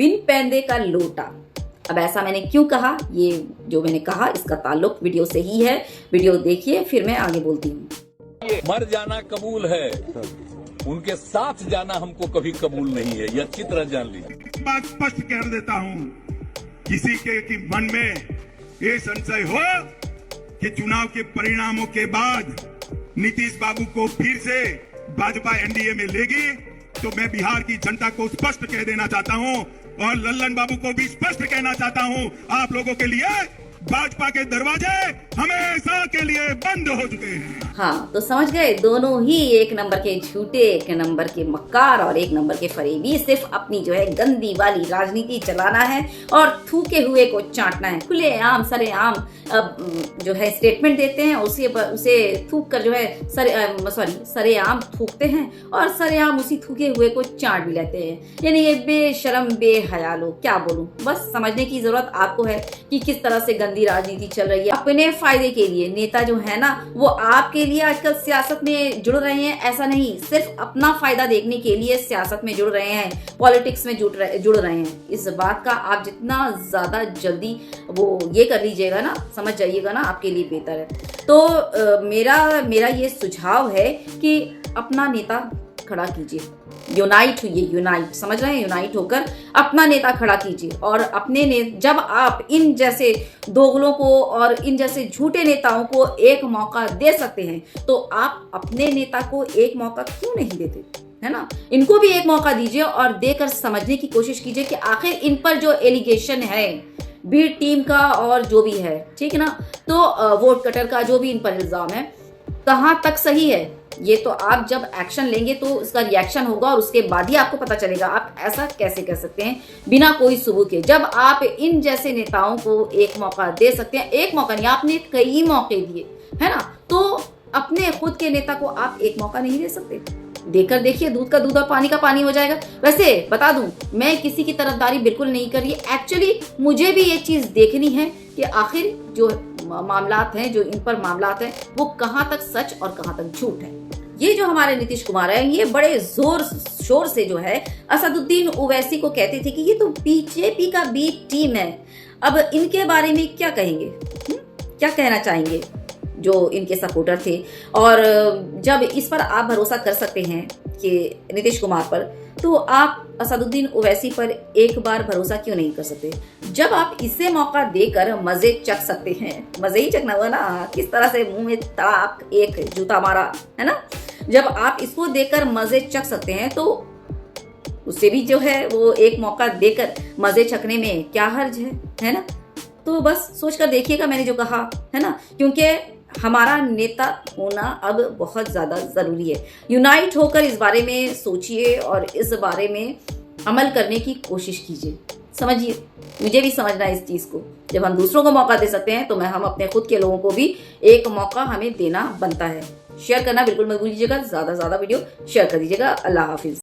बिन पैंदे का लोटा। अब ऐसा मैंने क्यों कहा, ये जो मैंने कहा इसका ताल्लुक वीडियो से ही है। वीडियो देखिए फिर मैं आगे बोलती हूँ। मर जाना कबूल है, उनके साथ जाना हमको कभी कबूल नहीं है, ये अच्छी तरह जान लीजिए। बात स्पष्ट कर देता हूँ, किसी के मन में ये संशय हो कि चुनाव के परिणामों के बाद नीतीश बाबू को फिर से भाजपा एनडीए में लेगी, तो मैं बिहार की जनता को स्पष्ट कह देना चाहता हूं और लल्लन बाबू को भी स्पष्ट कहना चाहता हूं, आप लोगों के लिए भाजपा के दरवाजे हमेशा के लिए बंद हो चुके हैं। हाँ, तो समझ गए, दोनों ही एक नंबर के झूठे, एक नंबर के मक्कार और एक नंबर के फरेबी। सिर्फ अपनी जो है गंदी वाली राजनीति चलाना है और थूके हुए को चाटना है। खुलेआम सरेआम जो है स्टेटमेंट देते हैं, उसे थूक कर जो है सरेआम थूकते हैं और सरेआम उसी थूके हुए को चाट भी लेते हैं। यानी ये बेशरम बेहया लोग, क्या बोलूं, बस समझने की जरूरत आपको है कि किस तरह से गंदी राजनीति चल रही है। अपने फायदे के लिए नेता जो है ना, वो आपके लिए आजकल सियासत में जुड़ रहे हैं, ऐसा नहीं, सिर्फ अपना फायदा देखने के लिए सियासत में जुड़ रहे हैं, पॉलिटिक्स में जुड़ रहे हैं। इस बात का आप जितना ज्यादा जल्दी वो ये कर लीजिएगा ना, समझ जाइएगा ना, आपके लिए बेहतर है। तो मेरा ये सुझाव है कि अपना नेता खड़ा कीजिए, यूनाइट हुइए, यूनाइट, समझ रहे हैं, यूनाइट होकर अपना नेता खड़ा कीजिए। और अपने जब आप इन जैसे दोगलों को और इन जैसे झूठे नेताओं को एक मौका दे सकते हैं, तो आप अपने नेता को एक मौका क्यों नहीं देते, है ना? इनको भी एक मौका दीजिए और देकर समझने की कोशिश कीजिए कि आखिर इन पर जो एलिगेशन है बी टीम का और जो भी है, ठीक है ना, तो वोट कटर का जो भी इन पर इल्जाम है, कहां तक सही है। ये तो आप जब एक्शन लेंगे तो उसका रिएक्शन होगा और उसके बाद ही आपको पता चलेगा। आप ऐसा कैसे कह सकते हैं बिना कोई सबूत के, जब आप इन जैसे नेताओं को एक मौका दे सकते हैं। एक मौका नहीं, आपने कई मौके दिए, है ना, तो अपने खुद के नेता को आप एक मौका नहीं दे सकते? देकर देखिए, दूध का दूध और पानी का पानी हो जाएगा। वैसे बता दूं, मैं किसी की तरफदारी बिल्कुल नहीं कर रही। एक्चुअली मुझे भी ये चीज देखनी है कि आखिर जो मामलात हैं, जो इन पर मामलात हैं, वो कहां तक सच और कहां तक झूठ है। ये जो हमारे नीतीश कुमार है, ये बड़े जोर शोर से जो है असदुद्दीन ओवैसी को कहते थे कि ये तो बीजेपी का बी टीम है। अब इनके बारे में क्या कहेंगे, क्या कहना चाहेंगे जो इनके सपोर्टर थे? और जब इस पर आप भरोसा कर सकते हैं कि नीतीश कुमार पर, तो आप असदुद्दीन ओवैसी पर एक बार भरोसा क्यों नहीं कर सकते? जब आप इसे मौका देकर मजे चख सकते हैं, मजे ही चखना हुआ ना, किस तरह से मुंह में तड़ाक एक जूता मारा, है ना, जब आप इसको देकर मजे चख सकते हैं, तो उसे भी जो है वो एक मौका देकर मजे चखने में क्या हर्ज है ना? तो बस सोच कर देखिएगा मैंने जो कहा, है ना, क्योंकि हमारा नेता होना अब बहुत ज्यादा जरूरी है। यूनाइट होकर इस बारे में सोचिए और इस बारे में अमल करने की कोशिश कीजिए। समझिए, मुझे भी समझना है इस चीज को। जब हम दूसरों को मौका दे सकते हैं, तो हम अपने खुद के लोगों को भी एक मौका हमें देना बनता है। शेयर करना बिल्कुल मत भूलिएगा, ज्यादा वीडियो शेयर कर दीजिएगा। अल्लाह हाफिज।